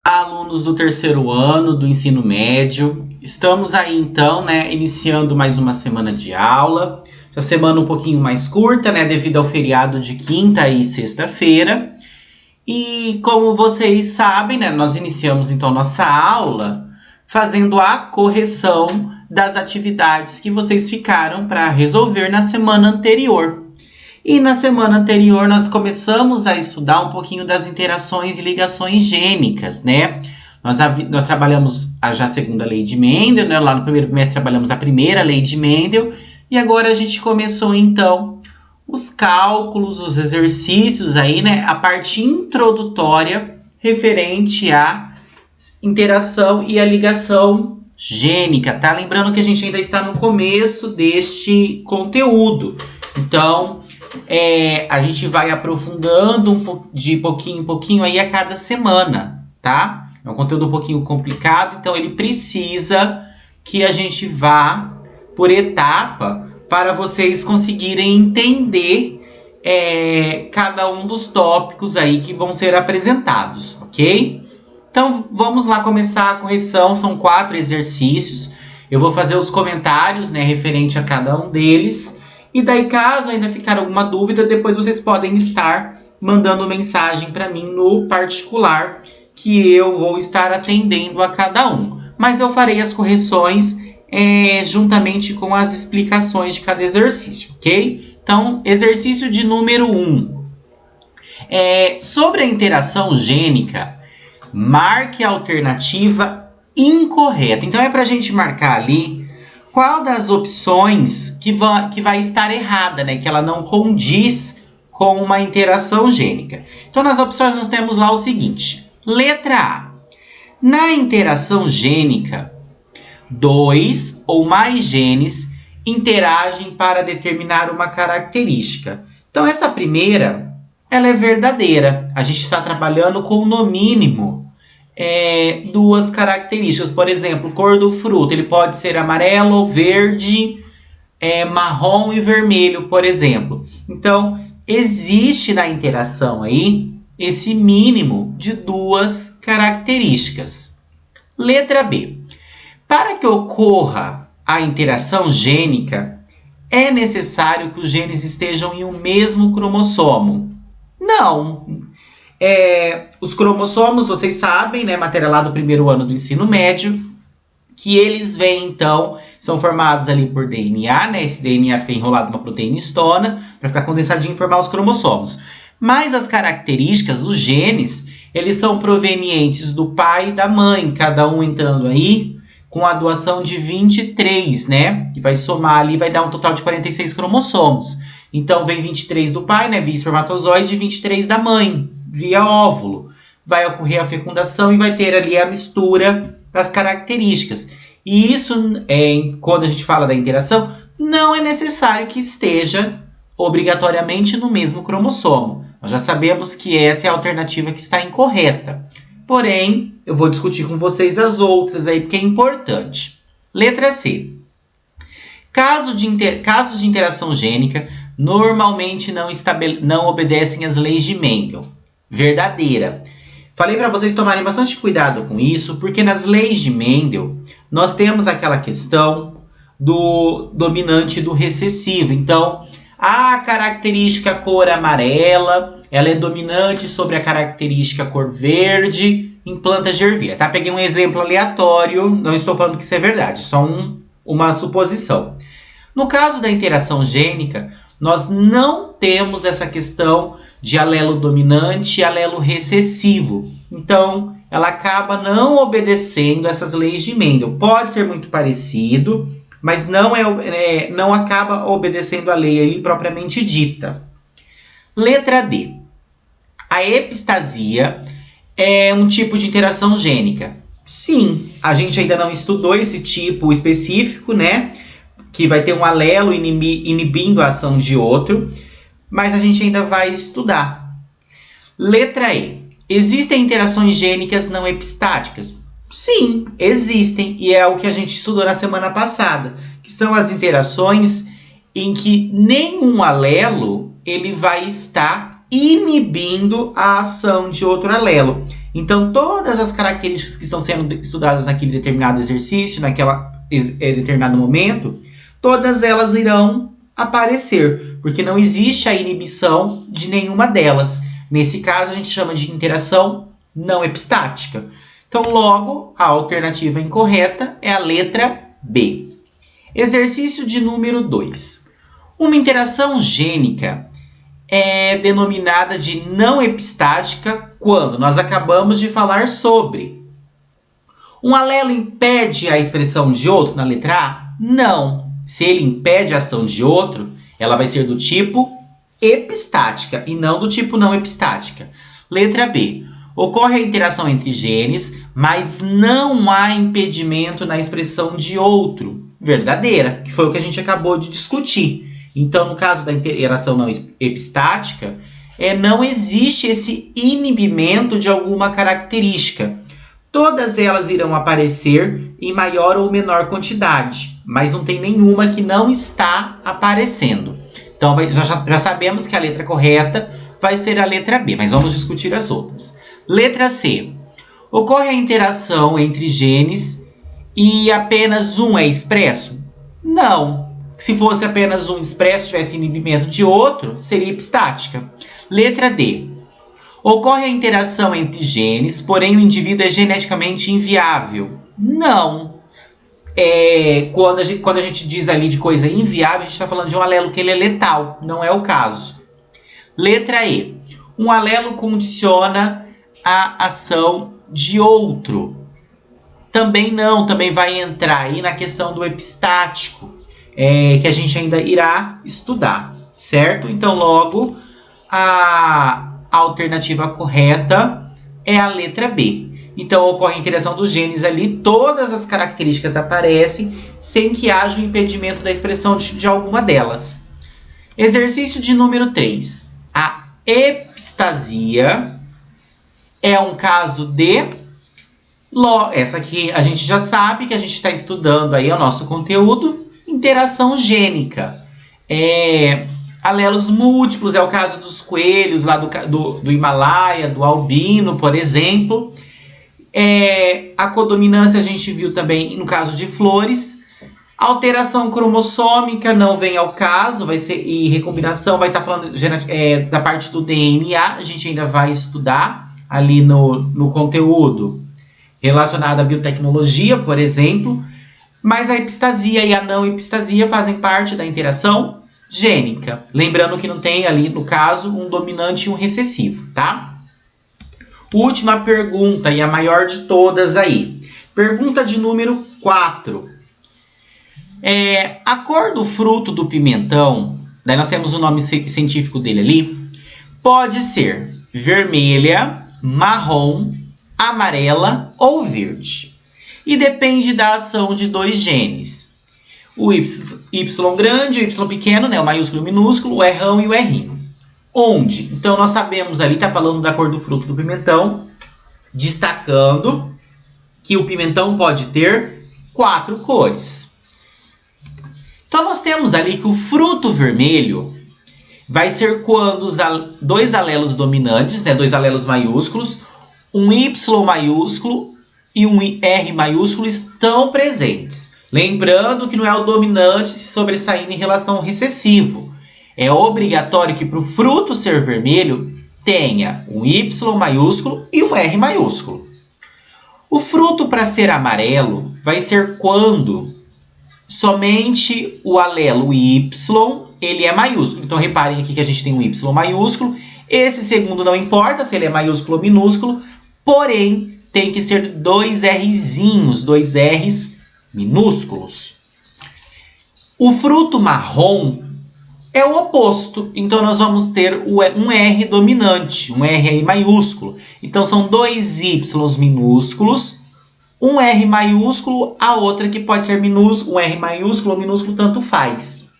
Alunos do terceiro ano do ensino médio, estamos aí então, iniciando mais uma semana de aula. Essa semana um pouquinho mais curta, devido ao feriado de quinta e sexta-feira. E como vocês sabem, nós iniciamos então nossa aula fazendo a correção das atividades que vocês ficaram para resolver na semana anterior. E na semana anterior nós começamos a estudar um pouquinho das interações e ligações gênicas, Nós trabalhamos já a segunda lei de Mendel, Lá no primeiro trimestre trabalhamos a primeira lei de Mendel. E agora a gente começou então os cálculos, os exercícios aí, a parte introdutória referente à interação e à ligação gênica, tá? Lembrando que a gente ainda está no começo deste conteúdo. Então, a gente vai aprofundando de pouquinho em pouquinho aí a cada semana, tá? É um conteúdo um pouquinho complicado, então ele precisa que a gente vá por etapa para vocês conseguirem entender cada um dos tópicos aí que vão ser apresentados, ok? Então, vamos lá começar a correção. São 4 exercícios. Eu vou fazer os comentários, referente a cada um deles. E daí, caso ainda ficar alguma dúvida, depois vocês podem estar mandando mensagem para mim no particular, que eu vou estar atendendo a cada um. Mas eu farei as correções juntamente com as explicações de cada exercício, ok? Então, exercício de número 1. Sobre a interação gênica, marque a alternativa incorreta. Então, é para a gente marcar ali qual das opções que vai estar errada, que ela não condiz com uma interação gênica. Então, nas opções nós temos lá o seguinte. Letra A. Na interação gênica, 2 ou mais genes interagem para determinar uma característica. Então, essa primeira, ela é verdadeira. A gente está trabalhando com, no mínimo, 2 características. Por exemplo, cor do fruto. Ele pode ser amarelo, verde, marrom e vermelho, por exemplo. Então, existe na interação aí esse mínimo de 2 características. Letra B. Para que ocorra a interação gênica, é necessário que os genes estejam em um mesmo cromossomo? Não. Os cromossomos, vocês sabem, matéria lá do primeiro ano do ensino médio, que eles vêm, então, são formados ali por DNA, Esse DNA fica enrolado numa proteína histona, para ficar condensadinho e formar os cromossomos. Mas as características, os genes, eles são provenientes do pai e da mãe, cada um entrando aí com a doação de 23, que vai somar ali, vai dar um total de 46 cromossomos. Então, vem 23 do pai, via espermatozoide, e 23 da mãe, via óvulo. Vai ocorrer a fecundação e vai ter ali a mistura das características. E isso, quando a gente fala da interação, não é necessário que esteja obrigatoriamente no mesmo cromossomo. Nós já sabemos que essa é a alternativa que está incorreta. Porém, eu vou discutir com vocês as outras aí, porque é importante. Letra C. Casos de interação gênica normalmente não obedecem às leis de Mendel. Verdadeira. Falei para vocês tomarem bastante cuidado com isso, porque nas leis de Mendel, nós temos aquela questão do dominante e do recessivo. Então, a característica cor amarela, ela é dominante sobre a característica cor verde em plantas de ervilha, tá? Peguei um exemplo aleatório, não estou falando que isso é verdade, só uma suposição. No caso da interação gênica, nós não temos essa questão de alelo dominante e alelo recessivo. Então, ela acaba não obedecendo essas leis de Mendel. Pode ser muito parecido, mas não acaba obedecendo a lei ali propriamente dita. Letra D. A epistasia é um tipo de interação gênica. Sim, a gente ainda não estudou esse tipo específico, que vai ter um alelo inibindo a ação de outro, mas a gente ainda vai estudar. Letra E. Existem interações gênicas não epistáticas? Sim, existem, e é o que a gente estudou na semana passada, que são as interações em que nenhum alelo ele vai estar inibindo a ação de outro alelo. Então, todas as características que estão sendo estudadas naquele determinado exercício, determinado momento, todas elas irão aparecer, porque não existe a inibição de nenhuma delas. Nesse caso, a gente chama de interação não epistática. Então, logo, a alternativa incorreta é a letra B. Exercício de número 2. Uma interação gênica é denominada de não epistática quando nós acabamos de falar sobre. Um alelo impede a expressão de outro na letra A? Não. Se ele impede a ação de outro, ela vai ser do tipo epistática e não do tipo não epistática. Letra B. Ocorre a interação entre genes, mas não há impedimento na expressão de outro. Verdadeira, que foi o que a gente acabou de discutir. Então, no caso da interação não epistática, não existe esse inibimento de alguma característica. Todas elas irão aparecer em maior ou menor quantidade, mas não tem nenhuma que não está aparecendo. Então, já sabemos que a letra correta vai ser a letra B, mas vamos discutir as outras. Letra C. Ocorre a interação entre genes e apenas um é expresso? Não. Se fosse apenas um expresso, tivesse inibimento de outro, seria epistática. Letra D. Ocorre a interação entre genes, porém o indivíduo é geneticamente inviável? Não. Quando a gente diz ali de coisa inviável, a gente está falando de um alelo que ele é letal. Não é o caso. Letra E. Um alelo condiciona a ação de outro. Também não. Também vai entrar aí na questão do epistático, que a gente ainda irá estudar, certo? Então, logo, a alternativa correta é a letra B. Então, ocorre a interação dos genes ali, todas as características aparecem sem que haja um impedimento da expressão de alguma delas. Exercício de número 3. A epistasia é um caso de... Essa aqui a gente já sabe que a gente está estudando aí o nosso conteúdo. Interação gênica. Alelos múltiplos, é o caso dos coelhos lá do Himalaia, do albino, por exemplo. A codominância a gente viu também no caso de flores. Alteração cromossômica não vem ao caso, vai ser, e recombinação vai estar falando da parte do DNA, a gente ainda vai estudar ali no conteúdo relacionado à biotecnologia, por exemplo. Mas a epistasia e a não epistasia fazem parte da interação gênica. Lembrando que não tem ali, no caso, um dominante e um recessivo, tá? Última pergunta e a maior de todas aí. Pergunta de número 4. A cor do fruto do pimentão, daí nós temos o nome científico dele ali, pode ser vermelha, marrom, amarela ou verde. E depende da ação de dois genes. O Y grande e o Y pequeno, né, o maiúsculo e o minúsculo, o Rão e o Rinho. Onde? Então, nós sabemos ali, está falando da cor do fruto do pimentão, destacando que o pimentão pode ter 4 cores. Então, nós temos ali que o fruto vermelho vai ser quando os dois alelos dominantes, né, 2 alelos maiúsculos, um Y maiúsculo e um R maiúsculo estão presentes. Lembrando que não é o dominante se sobressaindo em relação ao recessivo. É obrigatório que para o fruto ser vermelho tenha um Y maiúsculo e um R maiúsculo. O fruto para ser amarelo vai ser quando somente o alelo Y ele é maiúsculo. Então reparem aqui que a gente tem um Y maiúsculo. Esse segundo não importa se ele é maiúsculo ou minúsculo, porém tem que ser 2 Rzinhos, 2 Rs minúsculos. O fruto marrom é o oposto. Então, nós vamos ter um R dominante, um R aí maiúsculo. Então, são 2 Y minúsculos, um R maiúsculo, a outra que pode ser minúsculo, um R maiúsculo ou minúsculo, tanto faz.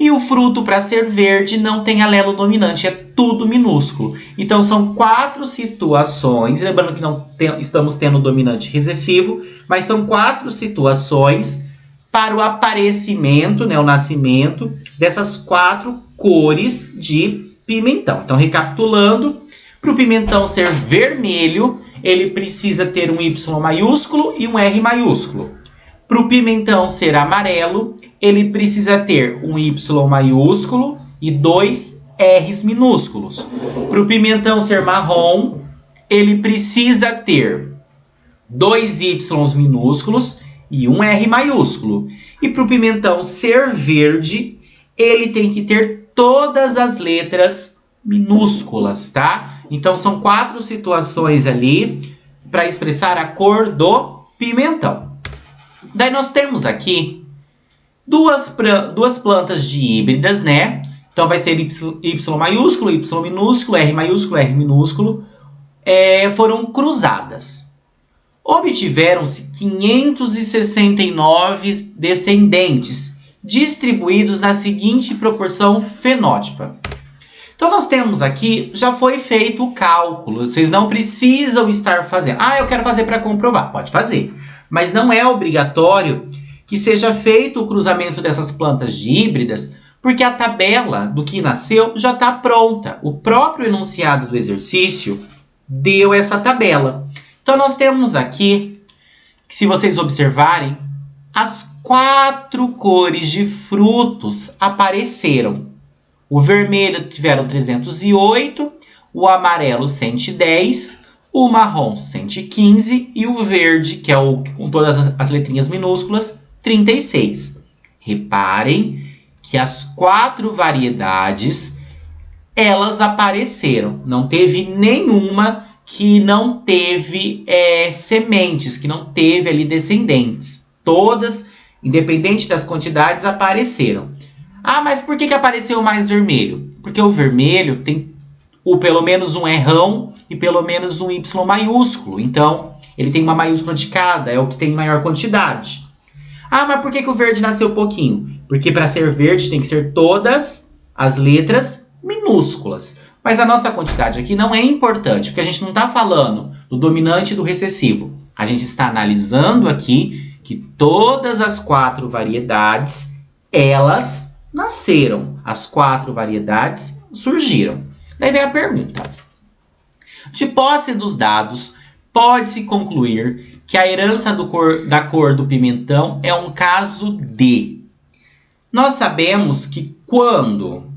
E o fruto, para ser verde, não tem alelo dominante, é tudo minúsculo. Então, são 4 situações, lembrando que não estamos tendo dominante recessivo, mas são 4 situações para o aparecimento, né, o nascimento dessas 4 cores de pimentão. Então, recapitulando, para o pimentão ser vermelho, ele precisa ter um Y maiúsculo e um R maiúsculo. Para o pimentão ser amarelo, ele precisa ter um Y maiúsculo e 2 R's minúsculos. Para o pimentão ser marrom, ele precisa ter 2 Y minúsculos e um R maiúsculo. E para o pimentão ser verde, ele tem que ter todas as letras minúsculas, tá? Então são 4 situações ali para expressar a cor do pimentão. Daí nós temos aqui duas plantas de híbridas, né? Então vai ser Y maiúsculo, Y minúsculo, R maiúsculo, R minúsculo. Foram cruzadas. Obtiveram-se 569 descendentes, distribuídos na seguinte proporção fenótipa. Então, nós temos aqui, já foi feito o cálculo. Vocês não precisam estar fazendo. Ah, eu quero fazer para comprovar. Pode fazer. Mas não é obrigatório que seja feito o cruzamento dessas plantas de híbridas, porque a tabela do que nasceu já está pronta. O próprio enunciado do exercício deu essa tabela. Então, nós temos aqui, que se vocês observarem, as 4 cores de frutos apareceram. O vermelho tiveram 308, o amarelo 110, o marrom 115 e o verde, que é o com todas as letrinhas minúsculas, 36. Reparem que as 4 variedades, elas apareceram. Não teve nenhuma que não teve sementes, que não teve ali descendentes. Todas, independente das quantidades, apareceram. Ah, mas por que apareceu mais vermelho? Porque o vermelho tem pelo menos um Rão e pelo menos um Y maiúsculo. Então, ele tem uma maiúscula de cada, é o que tem maior quantidade. Ah, mas por que o verde nasceu pouquinho? Porque para ser verde tem que ser todas as letras minúsculas. Mas a nossa quantidade aqui não é importante, porque a gente não está falando do dominante e do recessivo. A gente está analisando aqui que todas as 4 variedades, elas nasceram. As 4 variedades surgiram. Daí vem a pergunta. De posse dos dados, pode-se concluir que a herança da cor do pimentão é um caso de. Nós sabemos que quando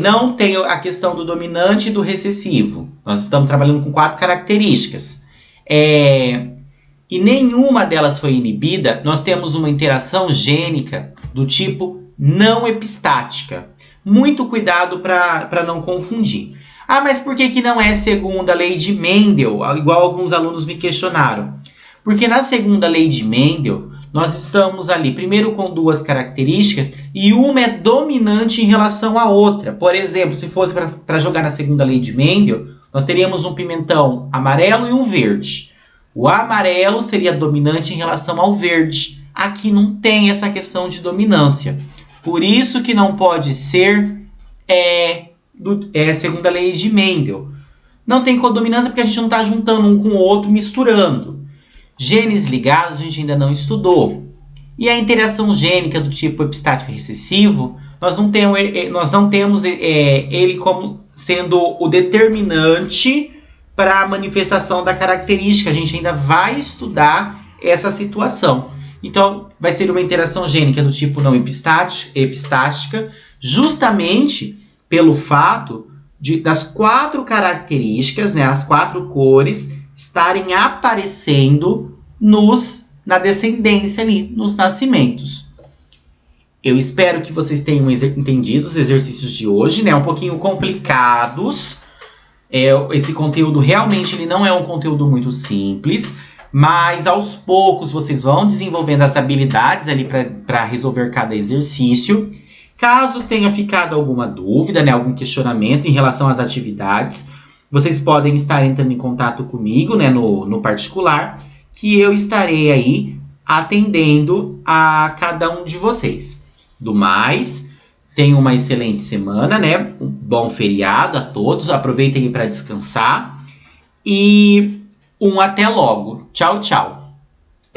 não tem a questão do dominante e do recessivo, nós estamos trabalhando com 4 características, e nenhuma delas foi inibida, nós temos uma interação gênica do tipo não epistática. Muito cuidado para não confundir. Ah, mas por que não é segundo a lei de Mendel? Igual alguns alunos me questionaram. Porque na segunda lei de Mendel, nós estamos ali primeiro com 2 características e uma é dominante em relação à outra. Por exemplo, se fosse para jogar na segunda lei de Mendel, nós teríamos um pimentão amarelo e um verde. O amarelo seria dominante em relação ao verde. Aqui não tem essa questão de dominância. Por isso que não pode ser segundo a lei de Mendel. Não tem codominância porque a gente não está juntando um com o outro, misturando. Genes ligados a gente ainda não estudou. E a interação gênica do tipo epistático e recessivo, nós não temos ele como sendo o determinante para a manifestação da característica. A gente ainda vai estudar essa situação. Então, vai ser uma interação gênica do tipo não epistática, justamente pelo fato das 4 características, né, as 4 cores, estarem aparecendo na descendência ali, nos nascimentos. Eu espero que vocês tenham entendido os exercícios de hoje, né, um pouquinho complicados. Esse conteúdo realmente ele não é um conteúdo muito simples, mas aos poucos vocês vão desenvolvendo as habilidades ali para resolver cada exercício. Caso tenha ficado alguma dúvida, né, algum questionamento em relação às atividades, vocês podem estar entrando em contato comigo, né, no particular, que eu estarei aí atendendo a cada um de vocês. Do mais, tenham uma excelente semana, né? Um bom feriado a todos, aproveitem para descansar e até logo. Tchau, tchau.